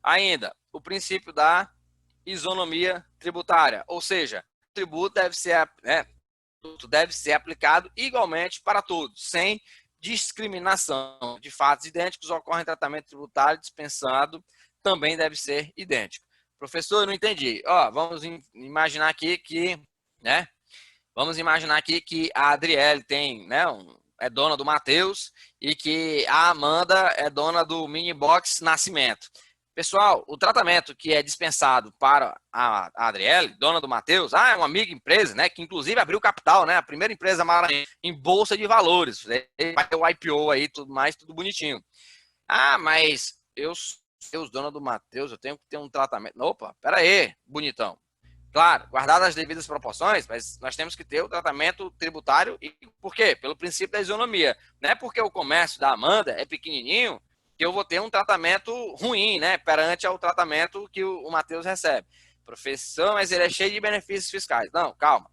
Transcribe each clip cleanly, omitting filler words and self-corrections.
Ainda, o princípio da isonomia tributária, ou seja, o tributo deve ser aplicado igualmente para todos, sem discriminação. De fatos idênticos ocorre tratamento tributário dispensado, também deve ser idêntico. Professor, eu não entendi. Vamos imaginar aqui que, né? Vamos imaginar aqui que a Adriele tem, né, é dona do Matheus e que a Amanda é dona do Mini Box Nascimento. Pessoal, o tratamento que é dispensado para a Adriele, dona do Matheus, é uma amiga empresa, né, que inclusive abriu capital, né, a primeira empresa maranhense em bolsa de valores, vai ter o IPO aí, tudo mais, tudo bonitinho. Mas eu sou dona do Matheus, eu tenho que ter um tratamento. Opa, pera aí, bonitão. Claro, guardadas as devidas proporções, mas nós temos que ter o tratamento tributário. E por quê? Pelo princípio da isonomia. Não é porque o comércio da Amanda é pequenininho que eu vou ter um tratamento ruim, né? Perante ao tratamento que o Matheus recebe. Professor, mas ele é cheio de benefícios fiscais. Não, calma.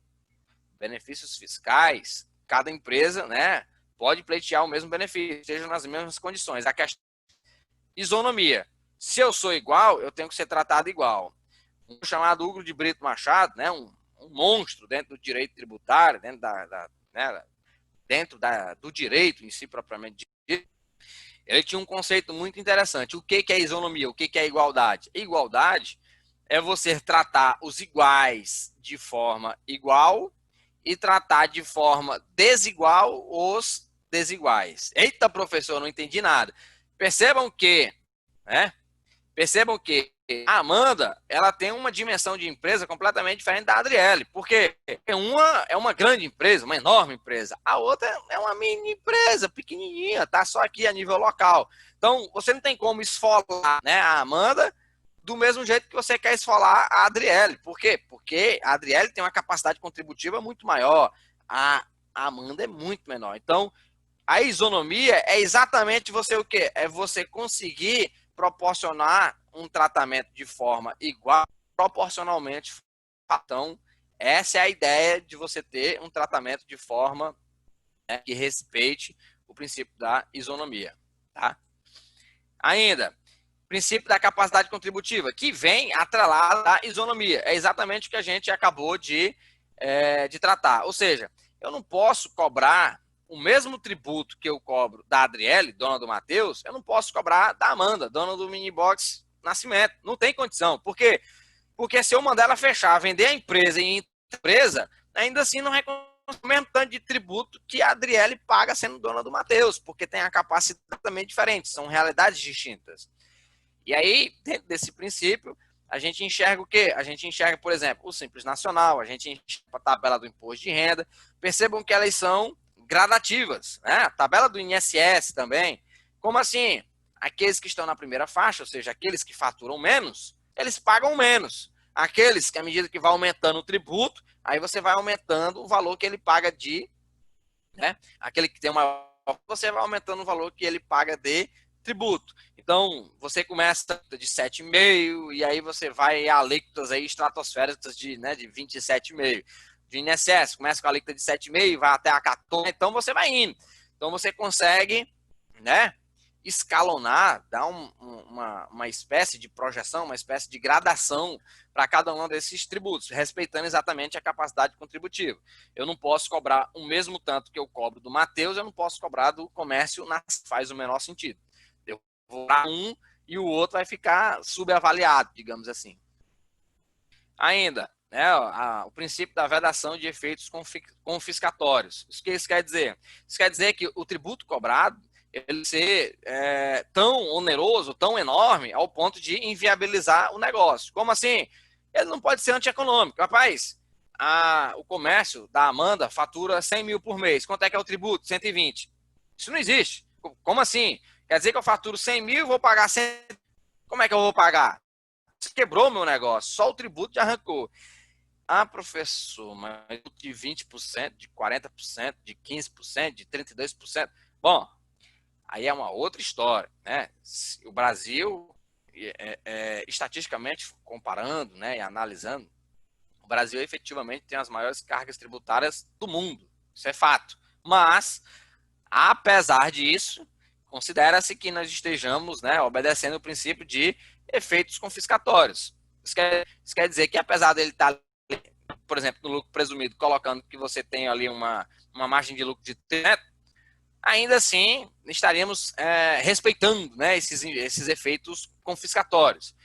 Benefícios fiscais, cada empresa, né, pode pleitear o mesmo benefício, seja nas mesmas condições. A questão isonomia. Se eu sou igual, eu tenho que ser tratado igual. Um chamado Hugo de Brito Machado, né, um monstro dentro do direito tributário, dentro do direito em si propriamente dito, ele tinha um conceito muito interessante. O que é isonomia? O que é igualdade? Igualdade é você tratar os iguais de forma igual e tratar de forma desigual os desiguais. Eita, professor, não entendi nada. Percebam que, né? Percebam que a Amanda, ela tem uma dimensão de empresa completamente diferente da Adriele, porque uma é uma grande empresa, uma enorme empresa, a outra é uma mini empresa, pequenininha, tá só aqui a nível local. Então, você não tem como esfolar, né, a Amanda do mesmo jeito que você quer esfolar a Adriele. Por quê? Porque a Adriele tem uma capacidade contributiva muito maior, a Amanda é muito menor. Então, a isonomia é exatamente você o quê? É você conseguir proporcionar um tratamento de forma igual, proporcionalmente. Então, essa é a ideia de você ter um tratamento de forma, né, que respeite o princípio da isonomia. Tá? Ainda, princípio da capacidade contributiva, que vem atrelado à isonomia. É exatamente o que a gente acabou de tratar. Ou seja, eu não posso cobrar o mesmo tributo que eu cobro da Adriele, dona do Matheus, eu não posso cobrar da Amanda, dona do Minibox Nascimento. Não tem condição. Por quê? Porque se eu mandar ela fechar, vender a empresa em empresa, ainda assim não reconhece o mesmo tanto de tributo que a Adriele paga sendo dona do Matheus, porque tem a capacidade também diferente, são realidades distintas. E aí, dentro desse princípio, a gente enxerga o quê? A gente enxerga, por exemplo, o Simples Nacional, a gente enxerga a tabela do Imposto de Renda. Percebam que elas são gradativas, né? A tabela do INSS também. Como assim? Aqueles que estão na primeira faixa, ou seja, aqueles que faturam menos, eles pagam menos. Aqueles que, à medida que vai aumentando o tributo, aí você vai aumentando o valor que ele paga de, né? Aquele que tem uma, você vai aumentando o valor que ele paga de tributo. Então, você começa de 7,5 e aí você vai a alíquotas aí estratosféricas de, né, de 27,5. De INSS, começa com a alíquota de 7,5, vai até a 14, então você vai indo. Então, você consegue, né, escalonar, dar uma espécie de projeção, uma espécie de gradação para cada um desses tributos, respeitando exatamente a capacidade contributiva. Eu não posso cobrar o mesmo tanto que eu cobro do Matheus, eu não posso cobrar do comércio, faz o menor sentido. Eu vou cobrar um e o outro vai ficar subavaliado, digamos assim. Ainda, né, o princípio da vedação de efeitos confiscatórios. Isso que isso quer dizer? Isso quer dizer que o tributo cobrado ele ser tão oneroso, tão enorme, ao ponto de inviabilizar o negócio. Como assim? Ele não pode ser antieconômico. Rapaz, o comércio da Amanda fatura 100 mil por mês. Quanto é que é o tributo? 120. Isso não existe. Como assim? Quer dizer que eu faturo 100 mil e vou pagar 100. Como é que eu vou pagar? Você quebrou meu negócio. Só o tributo já arrancou. Professor, mas de 20%, de 40%, de 15%, de 32%. Bom, aí é uma outra história, né? O Brasil, estatisticamente comparando, né, e analisando, o Brasil efetivamente tem as maiores cargas tributárias do mundo. Isso é fato. Mas, apesar disso, considera-se que nós estejamos, né, obedecendo o princípio de efeitos confiscatórios. Isso quer dizer que, apesar dele estar, por exemplo, no lucro presumido, colocando que você tem ali uma margem de lucro de 30%, ainda assim estaríamos respeitando, né, esses efeitos confiscatórios.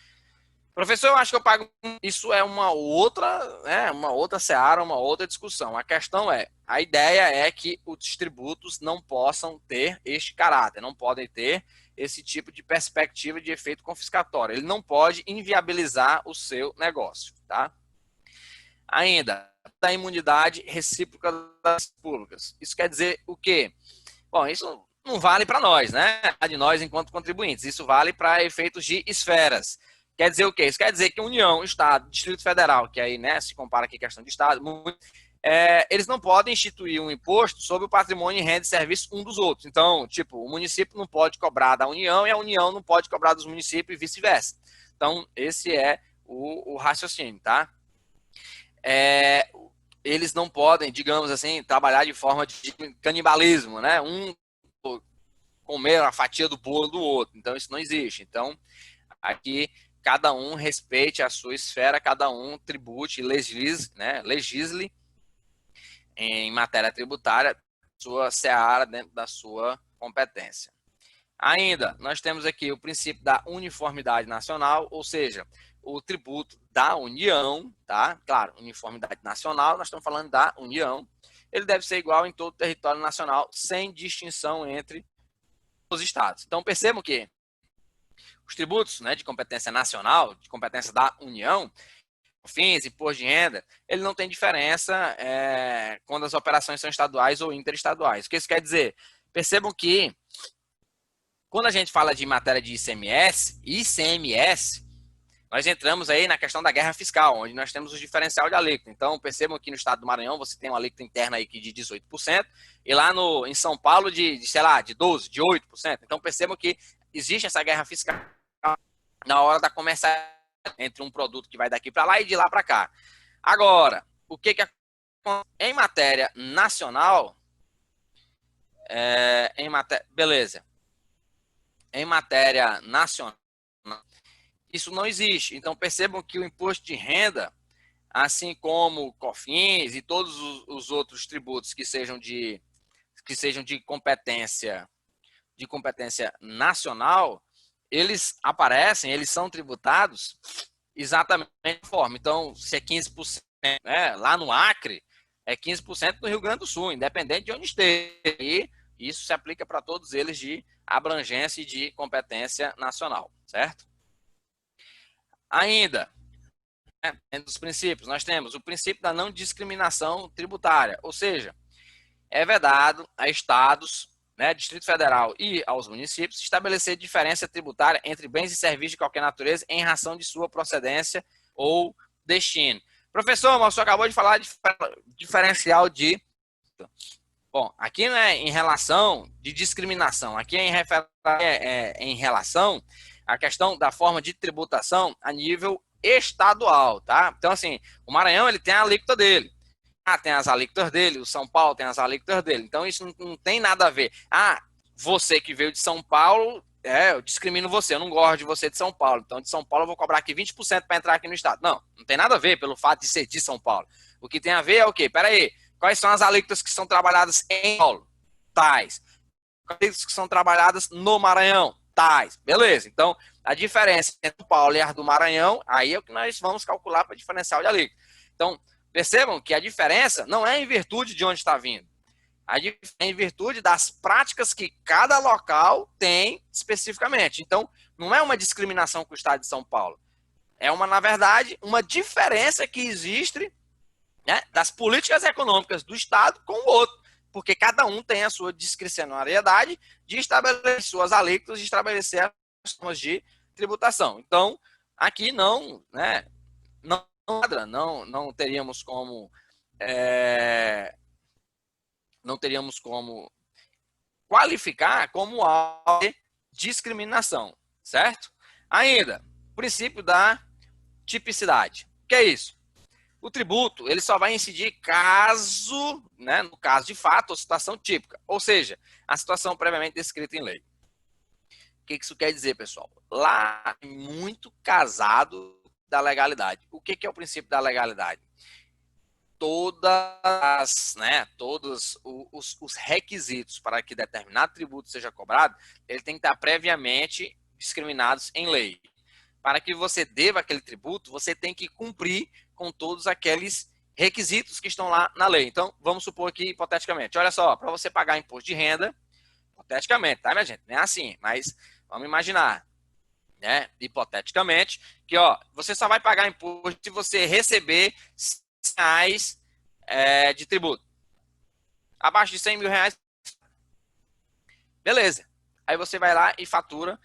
Professor, eu acho que eu pago. Isso é uma outra seara, uma outra discussão. A questão a ideia é que os tributos não possam ter este caráter, não podem ter esse tipo de perspectiva de efeito confiscatório. Ele não pode inviabilizar o seu negócio, tá? Ainda, da imunidade recíproca das públicas. Isso quer dizer o quê? Bom, isso não vale para nós, né? De nós enquanto contribuintes. Isso vale para efeitos de esferas. Quer dizer o quê? Isso quer dizer que União, Estado, Distrito Federal, que aí, né, se compara aqui a questão de Estado, eles não podem instituir um imposto sobre o patrimônio, renda e serviço um dos outros. Então, tipo, o município não pode cobrar da União e a União não pode cobrar dos municípios e vice-versa. Então, esse é o raciocínio, tá? Eles não podem, digamos assim, trabalhar de forma de canibalismo, né? Um comer a fatia do bolo do outro. Então, isso não existe. Então, aqui, cada um respeite a sua esfera, cada um tribute, legisle em matéria tributária, sua seara dentro da sua competência. Ainda, nós temos aqui o princípio da uniformidade nacional, ou seja, o tributo da União, tá? Claro, uniformidade nacional, nós estamos falando da União. Ele deve ser igual em todo o território nacional, sem distinção entre os estados. Então, percebam que os tributos, né, de competência nacional, de competência da União, fins, imposto de renda, ele não tem diferença quando as operações são estaduais ou interestaduais. O que isso quer dizer? Percebam que quando a gente fala de matéria de ICMS, nós entramos aí na questão da guerra fiscal, onde nós temos o diferencial de alíquota. Então, percebam que no estado do Maranhão você tem uma alíquota interna aí de 18%, e lá em São Paulo de 12%, de 8%. Então, percebam que existe essa guerra fiscal na hora da comercialização entre um produto que vai daqui para lá e de lá para cá. Agora, o que acontece? Em matéria nacional, beleza. Em matéria nacional, isso não existe. Então, percebam que o imposto de renda, assim como o COFINS e todos os outros tributos que sejam de competência nacional, eles aparecem, eles são tributados exatamente da forma. Então, se é 15%, né, lá no Acre, é 15% no Rio Grande do Sul, independente de onde esteja. E isso se aplica para todos eles de abrangência e de competência nacional, certo? Ainda, dentro dos princípios, nós temos o princípio da não discriminação tributária, ou seja, é vedado a estados, né, Distrito Federal e aos municípios estabelecer diferença tributária entre bens e serviços de qualquer natureza em razão de sua procedência ou destino. Professor, mas o senhor acabou de falar de diferencial de... Bom, aqui não é em relação de discriminação, aqui é em relação à questão da forma de tributação a nível estadual, tá? Então, assim, o Maranhão, ele tem a alíquota dele. Tem as alíquotas dele, o São Paulo tem as alíquotas dele. Então, isso não tem nada a ver. Você que veio de São Paulo, eu discrimino você, eu não gosto de você de São Paulo. Então, de São Paulo, eu vou cobrar aqui 20% para entrar aqui no estado. Não tem nada a ver pelo fato de ser de São Paulo. O que tem a ver é o quê? Peraí, quais são as alíquotas que são trabalhadas em São Paulo? Tais. Quais alíquotas que são trabalhadas no Maranhão? Tais. Beleza. Então, a diferença entre São Paulo e as do Maranhão, aí é o que nós vamos calcular para diferencial de alíquota. Então, percebam que a diferença não é em virtude de onde está vindo. É em virtude das práticas que cada local tem especificamente. Então, não é uma discriminação com o estado de São Paulo. É na verdade, uma diferença que existe, né, das políticas econômicas do estado com o outro. Porque cada um tem a sua discricionariedade de estabelecer suas alíquotas, de estabelecer as formas de tributação. Então, aqui não teríamos como qualificar como algo de discriminação, certo? Ainda, princípio da tipicidade. O que é isso? O tributo, ele só vai incidir caso, né, no caso de fato ou situação típica, ou seja, a situação previamente descrita em lei. que isso quer dizer, pessoal? Lá é muito casado da legalidade. O que é o princípio da legalidade? Todos os requisitos para que determinado tributo seja cobrado, ele tem que estar previamente discriminados em lei. Para que você deva aquele tributo, você tem que cumprir com todos aqueles requisitos que estão lá na lei. Então, vamos supor aqui, hipoteticamente, olha só, para você pagar imposto de renda, hipoteticamente, tá, minha gente? Não é assim, mas vamos imaginar, né, hipoteticamente, que ó, você só vai pagar imposto se você receber R$100 de tributo. Abaixo de R$100.000, beleza. Aí você vai lá e fatura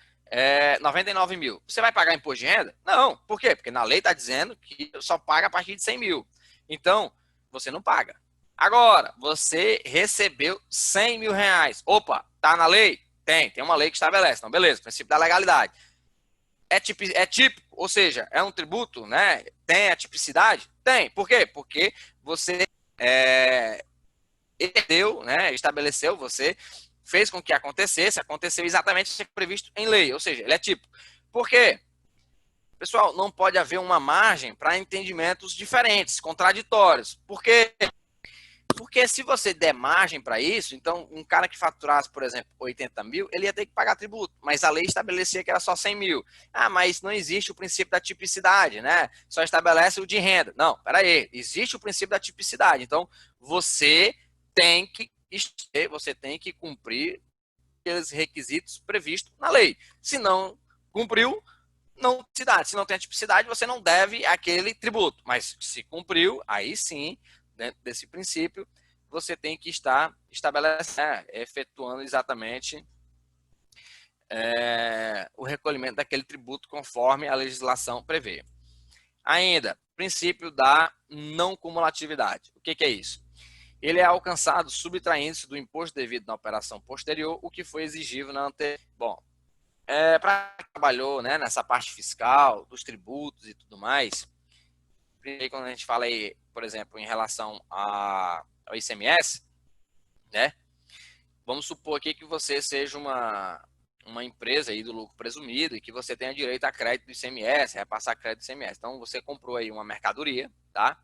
99 mil. Você vai pagar imposto de renda? Não. Por quê? Porque na lei está dizendo que só paga a partir de 100 mil. Então, você não paga. Agora, você recebeu R$100.000. Opa, tá na lei? Tem uma lei que estabelece. Então, beleza, princípio da legalidade. É típico, ou seja, é um tributo, né? Tem a tipicidade? Tem. Por quê? Porque você entendeu, né? Estabeleceu, você fez com que aconteceu exatamente o que é previsto em lei, ou seja, ele é típico. Por quê? Pessoal, não pode haver uma margem para entendimentos diferentes, contraditórios. Por quê? Porque se você der margem para isso, então um cara que faturasse, por exemplo, 80 mil, ele ia ter que pagar tributo, mas a lei estabelecia que era só 100 mil. Ah, mas não existe o princípio da tipicidade, né? Só estabelece o de renda. Não, peraí, existe o princípio da tipicidade. Então, você tem que cumprir aqueles requisitos previstos na lei. Se não cumpriu, não tipicidade. Se não tem a tipicidade, você não deve aquele tributo. Mas se cumpriu, aí sim, dentro desse princípio, você tem que estar estabelecendo, efetuando exatamente o recolhimento daquele tributo conforme a legislação prevê. Ainda, princípio da não cumulatividade. O que é isso? Ele é alcançado subtraindo-se do imposto devido na operação posterior, o que foi exigível na anterior. Bom, para quem trabalhou, né, nessa parte fiscal, dos tributos e tudo mais, quando a gente fala aí, por exemplo, em relação ao ICMS, né, vamos supor aqui que você seja uma empresa aí do lucro presumido e que você tenha direito a crédito do ICMS, repassar crédito do ICMS. Então, você comprou aí uma mercadoria, tá?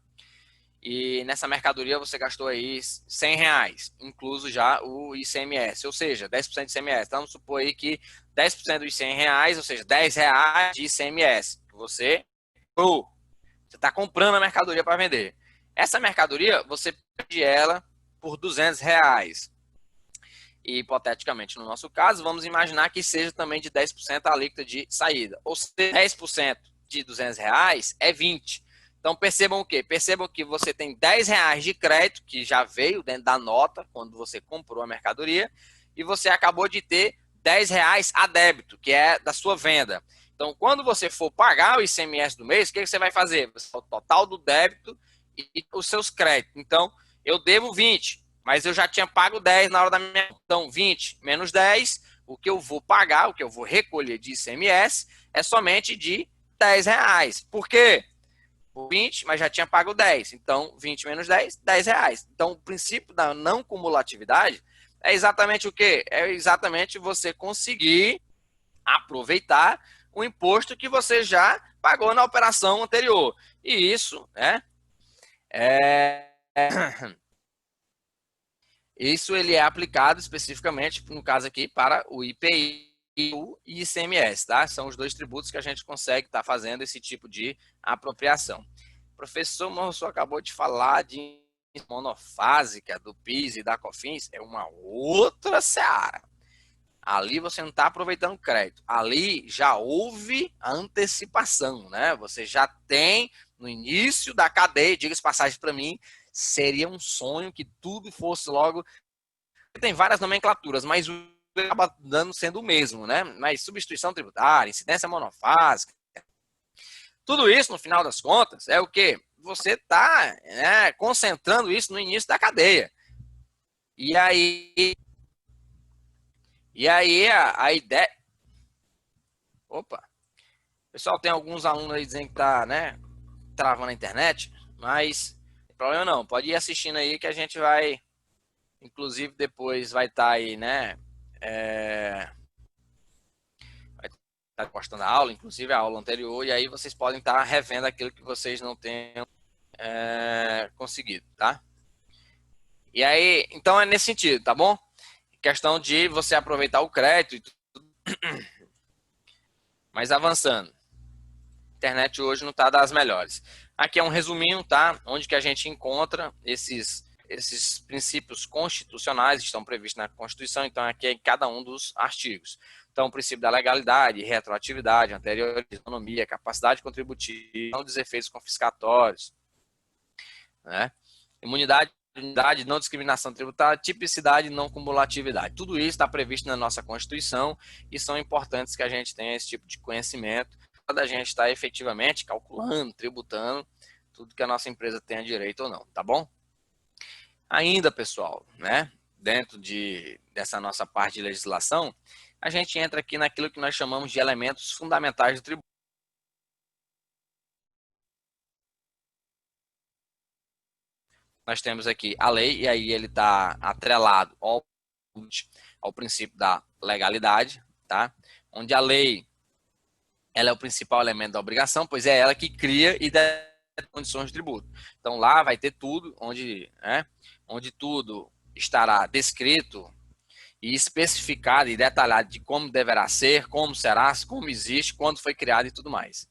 E nessa mercadoria você gastou aí R$100, incluso já o ICMS, ou seja, 10% de ICMS. Então, vamos supor aí que 10% dos R$100, ou seja, R$10 de ICMS, que você está comprando a mercadoria para vender. Essa mercadoria, você pede ela por R$200. E, hipoteticamente, no nosso caso, vamos imaginar que seja também de 10% a alíquota de saída. Ou seja, 10% de R$200 é 20. Então, percebam o quê? Percebam que você tem R$10 de crédito, que já veio dentro da nota, quando você comprou a mercadoria, e você acabou de ter R$10 a débito, que é da sua venda. Então, quando você for pagar o ICMS do mês, o que você vai fazer? O total do débito e os seus créditos. Então, eu devo 20, mas eu já tinha pago 10 na hora da minha... Então, 20 menos 10, o que eu vou pagar, o que eu vou recolher de ICMS, é somente de R$10. Por quê? 20, mas já tinha pago 10. Então, 20 menos 10, R$10. Então, o princípio da não cumulatividade é exatamente o quê? É exatamente você conseguir aproveitar o imposto que você já pagou na operação anterior. E isso, né? Isso ele é aplicado especificamente, no caso aqui, para o IPI e o ICMS, tá? São os dois tributos que a gente consegue estar fazendo esse tipo de apropriação. O professor Morso acabou de falar de monofásica do PIS e da COFINS, é uma outra seara. Ali você não está aproveitando crédito. Ali já houve a antecipação, né? Você já tem no início da cadeia, diga-se passagem para mim, seria um sonho que tudo fosse logo. Tem várias nomenclaturas, mas o acaba sendo o mesmo, né? Mas substituição tributária, incidência monofásica, tudo isso, no final das contas, é o que? Você está concentrando isso no início da cadeia. E aí a ideia... Opa! Pessoal, tem alguns alunos aí dizendo que tá, né, travando a internet, mas não tem problema não. Pode ir assistindo aí que a gente vai, inclusive depois vai estar aí, né, Está postando a aula, inclusive a aula anterior, e aí vocês podem estar revendo aquilo que vocês não tenham conseguido, tá? E aí, então é nesse sentido, tá bom? Questão de você aproveitar o crédito e tudo. Mas avançando. A internet hoje não está das melhores. Aqui é um resuminho, tá? Onde que a gente encontra esses princípios constitucionais estão previstos na Constituição, então aqui é em cada um dos artigos. Então, o princípio da legalidade, retroatividade, anterioridade, autonomia, capacidade contributiva, não dos efeitos confiscatórios, né? Imunidade, não discriminação tributária, tipicidade e não cumulatividade. Tudo isso está previsto na nossa Constituição e são importantes que a gente tenha esse tipo de conhecimento para a gente estar efetivamente calculando, tributando tudo que a nossa empresa tenha direito ou não, tá bom? Ainda, pessoal, né? Dentro dessa nossa parte de legislação, a gente entra aqui naquilo que nós chamamos de elementos fundamentais do tributo. Nós temos aqui a lei, e aí ele está atrelado ao princípio da legalidade, tá? Onde a lei ela é o principal elemento da obrigação, pois é ela que cria e dá condições de tributo. Então lá vai ter tudo, onde tudo estará descrito e especificado e detalhado de como deverá ser, como será, como existe, quando foi criado e tudo mais.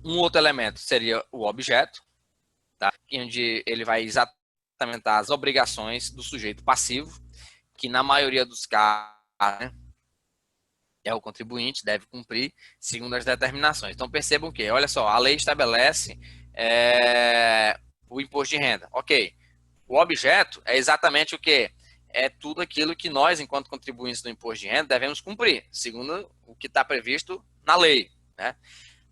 Um outro elemento seria o objeto, tá? Onde ele vai exatamente as obrigações do sujeito passivo, que na maioria dos casos, né, é o contribuinte, deve cumprir segundo as determinações. Então percebam que, olha só, a lei estabelece o imposto de renda. Ok, o objeto é exatamente o que? É tudo aquilo que nós, enquanto contribuintes do imposto de renda, devemos cumprir, segundo o que está previsto na lei, né?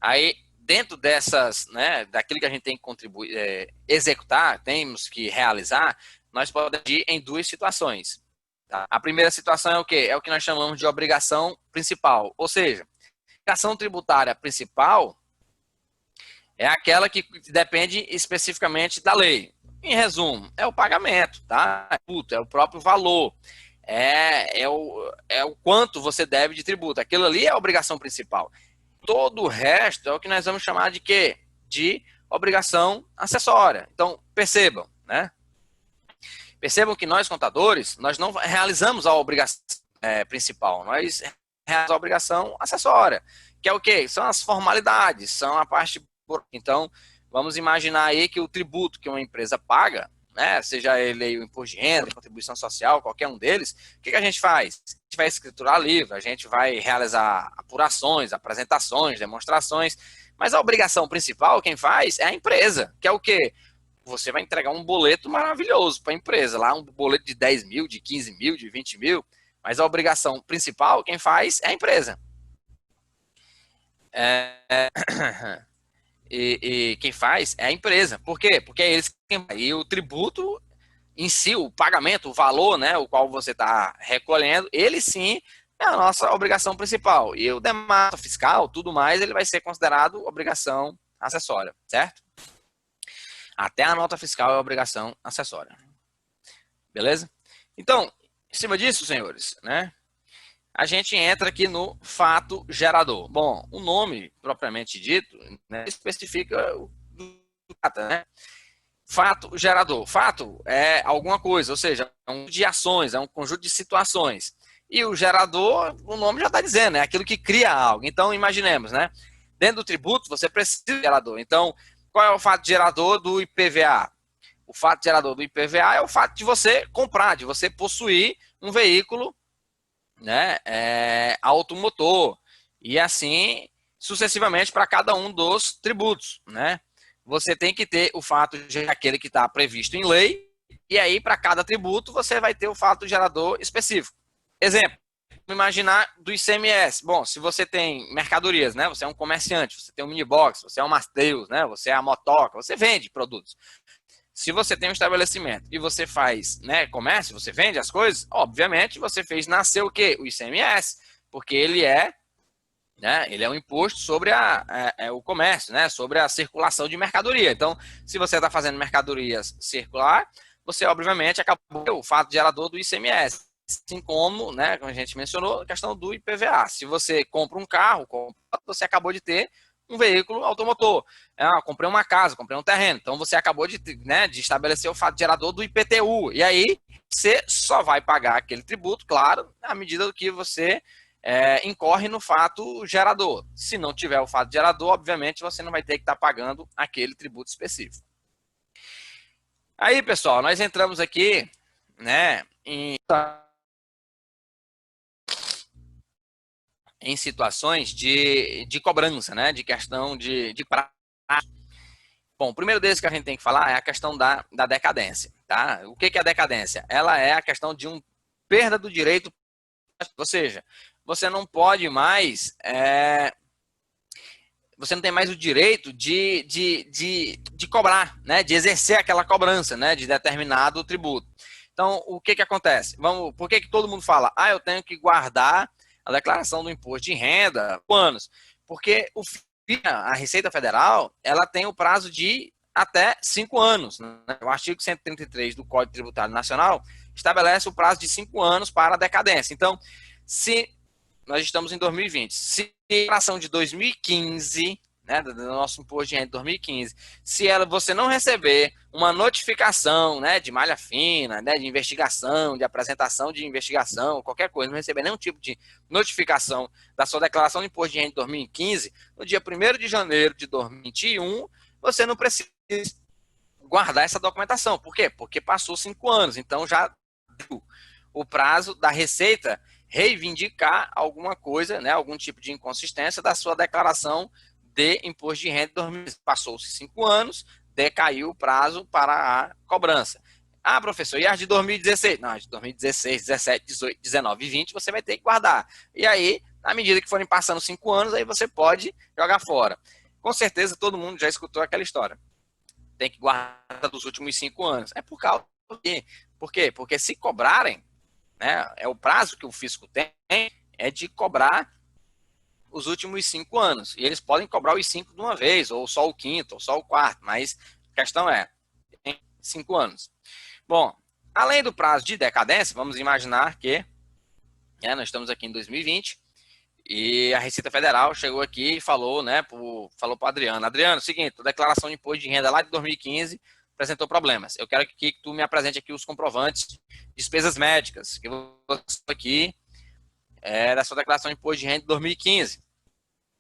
Aí, dentro dessas, né, daquilo que a gente tem que contribuir, executar, temos que realizar, nós podemos ir em duas situações. Tá? A primeira situação é o quê? É o que nós chamamos de obrigação principal. Ou seja, a obrigação tributária principal é aquela que depende especificamente da lei. Em resumo, é o pagamento, tá? É o próprio valor. É o quanto você deve de tributo. Aquilo ali é a obrigação principal. Todo o resto é o que nós vamos chamar de quê? De obrigação acessória. Então, percebam, né? Percebam que nós, contadores, nós não realizamos a obrigação principal, nós realizamos a obrigação acessória, que é o quê? São as formalidades, são a parte... Então, vamos imaginar aí que o tributo que uma empresa paga, né, seja ele o imposto de renda, contribuição social, qualquer um deles, o que a gente faz? A gente vai escriturar livro, a gente vai realizar apurações, apresentações, demonstrações, mas a obrigação principal, quem faz, é a empresa, que é o quê? Você vai entregar um boleto maravilhoso para a empresa, lá um boleto de 10 mil, de 15 mil, de 20 mil, mas a obrigação principal, quem faz, é a empresa. E quem faz é a empresa. Por quê? Porque é eles quem faz. E o tributo em si, o pagamento, o valor, né, o qual você está recolhendo, ele sim é a nossa obrigação principal. E o demais fiscal, tudo mais, ele vai ser considerado obrigação acessória, certo? Até a nota fiscal é obrigação acessória. Beleza? Então, em cima disso, senhores, né, a gente entra aqui no fato gerador. Bom, o nome propriamente dito, né, especifica o fato, né? Fato gerador. Fato é alguma coisa, ou seja, é um conjunto de ações, é um conjunto de situações. E o gerador, o nome já está dizendo, é aquilo que cria algo. Então, imaginemos, né? Dentro do tributo, você precisa de gerador. Então, qual é o fato gerador do IPVA? O fato gerador do IPVA é o fato de você comprar, de você possuir um veículo, né, automotor, e assim sucessivamente para cada um dos tributos, né? Você tem que ter o fato de aquele que está previsto em lei, e aí para cada tributo você vai ter o fato gerador específico. Exemplo, imaginar do ICMS. Bom, se você tem mercadorias, né? Você é um comerciante, você tem um minibox, você é um Matheus, né? Você é a motoca, você vende produtos. Se você tem um estabelecimento e você faz, né, comércio, você vende as coisas, obviamente você fez nascer o quê? O ICMS, porque ele é, né, ele é um imposto sobre o comércio, né, sobre a circulação de mercadoria. Então, se você está fazendo mercadorias circular, você obviamente acabou o fato gerador do ICMS. Assim como, né, como a gente mencionou, a questão do IPVA. Se você compra um carro, você acabou de ter um veículo automotor. Comprei uma casa, comprei um terreno. Então, você acabou de, né, de estabelecer o fato gerador do IPTU. E aí, você só vai pagar aquele tributo, claro, à medida que você incorre no fato gerador. Se não tiver o fato gerador, obviamente, você não vai ter que estar pagando aquele tributo específico. Aí, pessoal, nós entramos aqui, né, em situações de cobrança, né? De questão de prazo. Bom, o primeiro deles que a gente tem que falar é a questão da decadência, tá? O que é a decadência? Ela é a questão de perda do direito, ou seja, você não pode mais, você não tem mais o direito de cobrar, né? De exercer aquela cobrança, né? De determinado tributo. Então, o que acontece? Por que todo mundo fala, eu tenho que guardar a declaração do imposto de renda por anos? Porque a Receita Federal, ela tem o prazo de até 5 anos. Né? O artigo 133 do Código Tributário Nacional estabelece o prazo de 5 anos para a decadência. Então, se nós estamos em 2020, se a declaração de 2015, né, do nosso imposto de renda de 2015, se você não receber uma notificação, né, de malha fina, né, de investigação, de apresentação de investigação, qualquer coisa, não receber nenhum tipo de notificação da sua declaração de imposto de renda de 2015, no dia 1º de janeiro de 2021, você não precisa guardar essa documentação. Por quê? Porque passou 5 anos, então já deu o prazo da Receita reivindicar alguma coisa, né, algum tipo de inconsistência da sua declaração de imposto de renda de 2015. Passou-se 5 anos, decaiu o prazo para a cobrança. Professor, e as de 2016? Não, as de 2016, 17, 18, 19 e 20 você vai ter que guardar. E aí, à medida que forem passando 5 anos, aí você pode jogar fora. Com certeza, todo mundo já escutou aquela história. Tem que guardar dos últimos 5 anos. É por causa do quê? Por quê? Porque se cobrarem, né, é o prazo que o fisco tem, é de cobrar os últimos 5 anos. E eles podem cobrar os 5 de uma vez, ou só o quinto, ou só o quarto, mas a questão é, tem 5 anos. Bom, além do prazo de decadência, vamos imaginar que nós estamos aqui em 2020 e a Receita Federal chegou aqui e falou, né, falou para o Adriano, Adriano, seguinte, a declaração de imposto de renda lá de 2015 apresentou problemas. Eu quero que tu me apresente aqui os comprovantes de despesas médicas que você aqui da sua declaração de imposto de renda de 2015.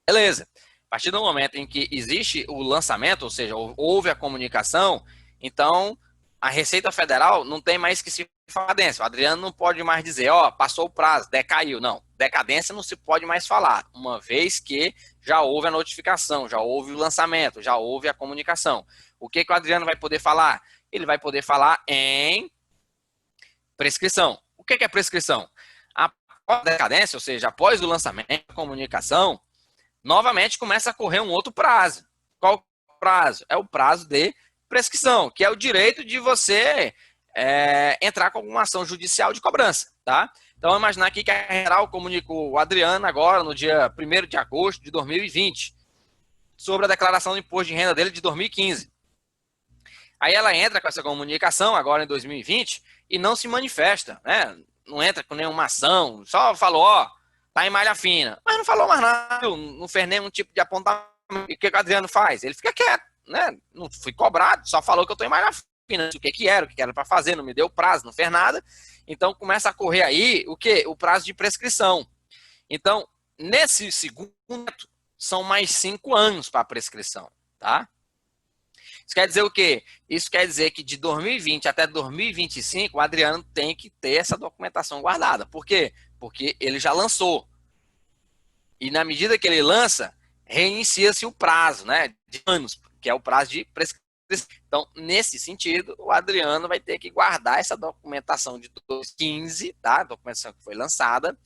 Beleza. A partir do momento em que existe o lançamento, ou seja, houve a comunicação, então a Receita Federal não tem mais que se falar decadência. O Adriano não pode mais dizer, passou o prazo, decaiu. Não, decadência não se pode mais falar, uma vez que já houve a notificação, já houve o lançamento, já houve a comunicação. O que o Adriano vai poder falar? Ele vai poder falar em prescrição. O que é prescrição? Após a decadência, ou seja, após o lançamento, a comunicação, novamente começa a correr um outro prazo. Qual prazo? É o prazo de prescrição, que é o direito de você entrar com alguma ação judicial de cobrança, tá? Então, vamos imaginar aqui que a Federal comunicou o Adriano agora, no dia 1º de agosto de 2020, sobre a declaração do imposto de renda dele de 2015. Aí ela entra com essa comunicação agora em 2020 e não se manifesta, né? Não entra com nenhuma ação, só falou, tá em malha fina, mas não falou mais nada, não fez nenhum tipo de apontamento. E o que o Adriano faz? Ele fica quieto, né? Não fui cobrado, só falou que eu tô em malha fina, o que era para fazer, não me deu prazo, não fez nada. Então começa a correr aí o que? O prazo de prescrição. Então, nesse segundo, são mais 5 anos para a prescrição, tá? Isso quer dizer o quê? Isso quer dizer que de 2020 até 2025, o Adriano tem que ter essa documentação guardada. Por quê? Porque ele já lançou. E na medida que ele lança, reinicia-se o prazo, né, de anos, que é o prazo de prescrição. Então, nesse sentido, o Adriano vai ter que guardar essa documentação de 2015, tá? A documentação que foi lançada,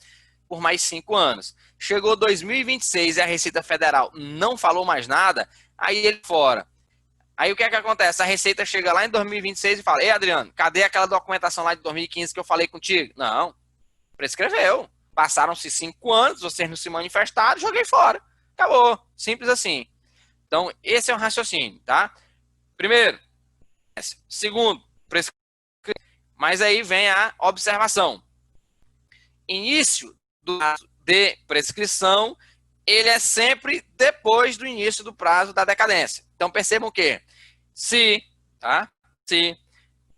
por mais 5 anos. Chegou 2026 e a Receita Federal não falou mais nada, aí ele fora. Aí o que é que acontece? A Receita chega lá em 2026 e fala, ei, Adriano, cadê aquela documentação lá de 2015 que eu falei contigo? Não, prescreveu. Passaram-se 5 anos, vocês não se manifestaram, joguei fora. Acabou. Simples assim. Então, esse é o raciocínio, tá? Primeiro. Segundo, prescreveu. Mas aí vem a observação. início do prazo de prescrição, ele é sempre depois do início do prazo da decadência. Então, percebam que se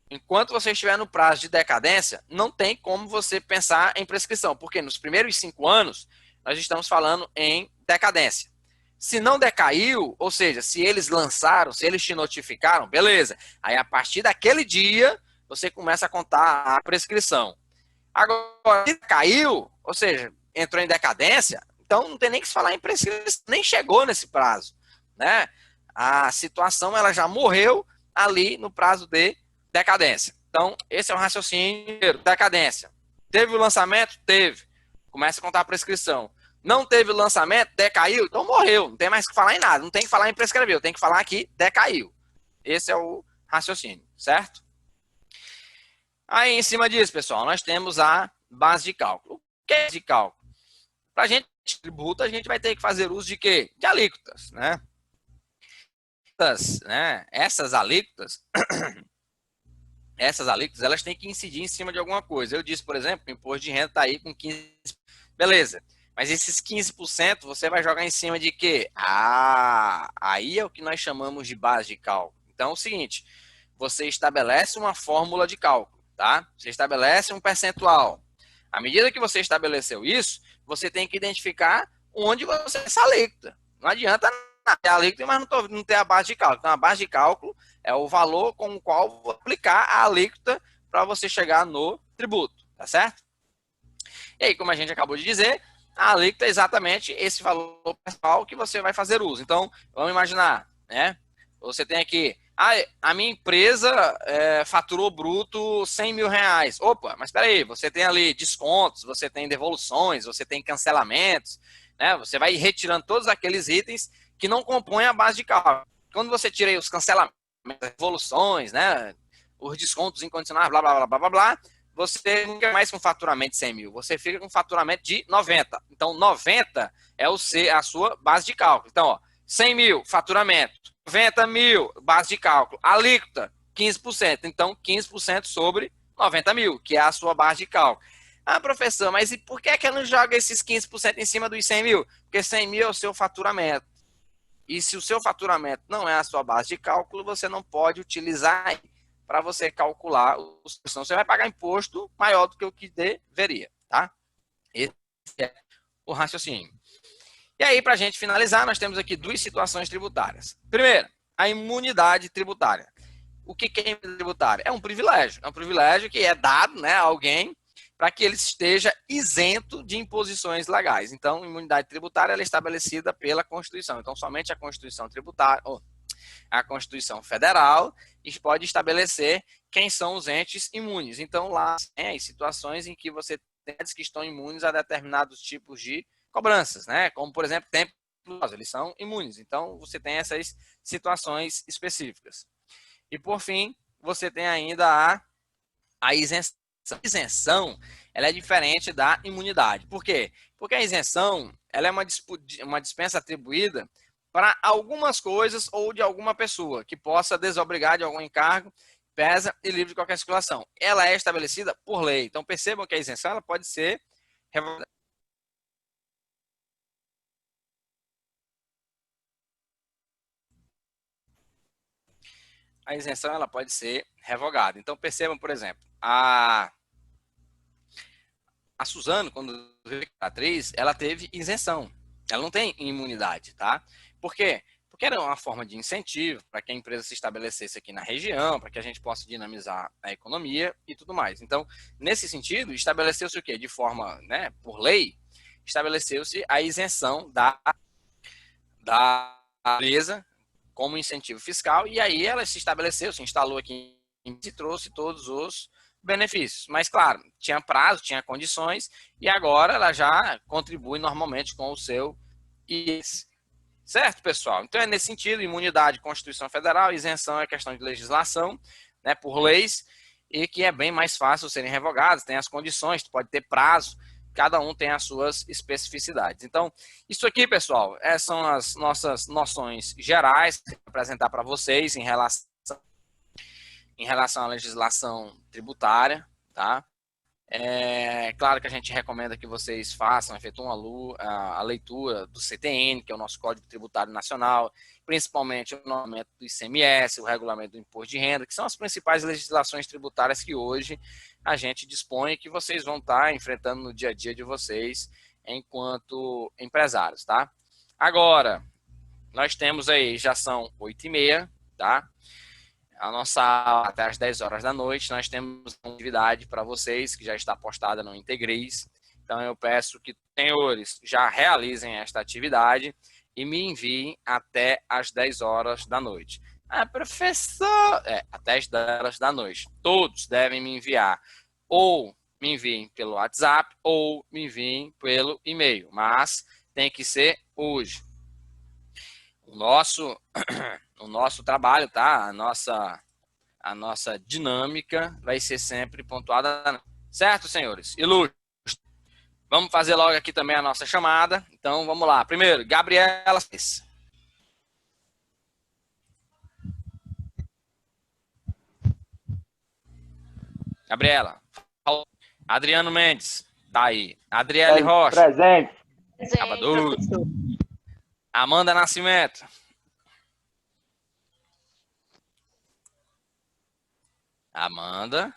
enquanto você estiver no prazo de decadência, não tem como você pensar em prescrição, porque nos primeiros 5 anos, nós estamos falando em decadência. Se não decaiu, ou seja, se eles lançaram, se eles te notificaram, beleza. Aí, a partir daquele dia, você começa a contar a prescrição. Agora, se caiu, ou seja, entrou em decadência, então não tem nem que se falar em prescrição, nem chegou nesse prazo, né? A situação ela já morreu ali no prazo de decadência. Então, esse é o raciocínio. Decadência. Teve o lançamento? Teve. Começa a contar a prescrição. Não teve o lançamento? Decaiu? Então morreu. Não tem mais que falar em nada. Não tem que falar em prescreveu. Tem que falar que decaiu. Esse é o raciocínio, certo? Aí, em cima disso, pessoal, nós temos a base de cálculo. O que é de cálculo? Para a gente tributo, a gente vai ter que fazer uso de quê? De alíquotas, né? Essas alíquotas, elas têm que incidir em cima de alguma coisa. Eu disse, por exemplo, o imposto de renda está aí com 15%. Beleza. Mas esses 15% você vai jogar em cima de quê? Aí é o que nós chamamos de base de cálculo. Então é o seguinte, você estabelece uma fórmula de cálculo, tá? Você estabelece um percentual. À medida que você estabeleceu isso, você tem que identificar onde você é essa alíquota. Não adianta ter a alíquota, mas não ter a base de cálculo. Então, a base de cálculo é o valor com o qual vou aplicar a alíquota para você chegar no tributo, tá certo? E aí, como a gente acabou de dizer, a alíquota é exatamente esse valor pessoal que você vai fazer uso. Então, vamos imaginar, né? Você tem aqui, a minha empresa faturou bruto 100 mil reais. Opa, mas espera aí, você tem ali descontos, você tem devoluções, você tem cancelamentos, né? Você vai retirando todos aqueles itens que não compõem a base de cálculo. Quando você tira aí os cancelamentos, devoluções, né? Os descontos incondicionais, blá, blá, blá, blá, blá, blá, você não fica mais com faturamento de 100 mil, você fica com faturamento de 90. Então, 90 é a sua base de cálculo. Então, ó, 100 mil, faturamento. 90 mil, base de cálculo. Alíquota, 15%. Então, 15% sobre 90 mil, que é a sua base de cálculo. Ah, professor, mas e por que é que eu não joga esses 15% em cima dos 100 mil? Porque 100 mil é o seu faturamento. E se o seu faturamento não é a sua base de cálculo, você não pode utilizar para você calcular, senão você vai pagar imposto maior do que o que deveria, tá? Esse é o raciocínio. E aí, para a gente finalizar, nós temos aqui 2 situações tributárias. Primeiro, a imunidade tributária. O que é imunidade tributária? É um privilégio que é dado, né, a alguém para que ele esteja isento de imposições legais. Então, a imunidade tributária ela é estabelecida pela Constituição. Então, somente a Constituição tributária, a Constituição Federal pode estabelecer quem são os entes imunes. Então, lá tem as situações em que você tem entes que estão imunes a determinados tipos de cobranças, né? Como, por exemplo, templos, eles são imunes. Então, você tem essas situações específicas. E, por fim, você tem ainda a isenção. A isenção ela é diferente da imunidade. Por quê? Porque a isenção ela é uma dispensa atribuída para algumas coisas ou de alguma pessoa que possa desobrigar de algum encargo, pesa e livre de qualquer circulação. Ela é estabelecida por lei. Então, percebam que a isenção ela pode ser revogada. A isenção ela pode ser revogada. Então, percebam, por exemplo, a Suzano, quando veio a atriz, ela teve isenção. Ela não tem imunidade, tá? Por quê? Porque era uma forma de incentivo para que a empresa se estabelecesse aqui na região, para que a gente possa dinamizar a economia e tudo mais. Então, nesse sentido, estabeleceu-se o quê? De forma, né, por lei, estabeleceu-se a isenção da empresa como incentivo fiscal, e aí ela se estabeleceu, se instalou aqui e trouxe todos os benefícios. Mas, claro, tinha prazo, tinha condições, e agora ela já contribui normalmente com o seu IS. Certo, pessoal? Então é nesse sentido, imunidade, Constituição Federal, isenção é questão de legislação, né, por leis, e que é bem mais fácil serem revogadas, tem as condições, pode ter prazo, cada um tem as suas especificidades. Então, isso aqui, pessoal, são as nossas noções gerais que eu vou apresentar para vocês em relação à legislação tributária, tá? É claro que a gente recomenda que vocês façam, efetuem a leitura do CTN, que é o nosso Código Tributário Nacional, principalmente o regulamento do ICMS, o regulamento do Imposto de Renda, que são as principais legislações tributárias que hoje a gente dispõe e que vocês vão estar enfrentando no dia a dia de vocês enquanto empresários, tá? Agora, nós temos aí, já são 8h30, tá? A nossa aula até às 10 horas da noite. Nós temos uma atividade para vocês que já está postada no Integris. Então eu peço que senhores já realizem esta atividade e me enviem até às 10 horas da noite. Ah, professor, até às 10 horas da noite. Todos devem me enviar, ou me enviem pelo WhatsApp ou me enviem pelo e-mail, mas tem que ser hoje. O nosso trabalho, tá? A nossa dinâmica vai ser sempre pontuada. Certo, senhores? Ilustre. Vamos fazer logo aqui também a nossa chamada. Então, vamos lá. Primeiro, Gabriela. Gabriela. Adriano Mendes. Tá aí. Adriele Rocha. Presente. Acabador. Amanda Nascimento. Amanda.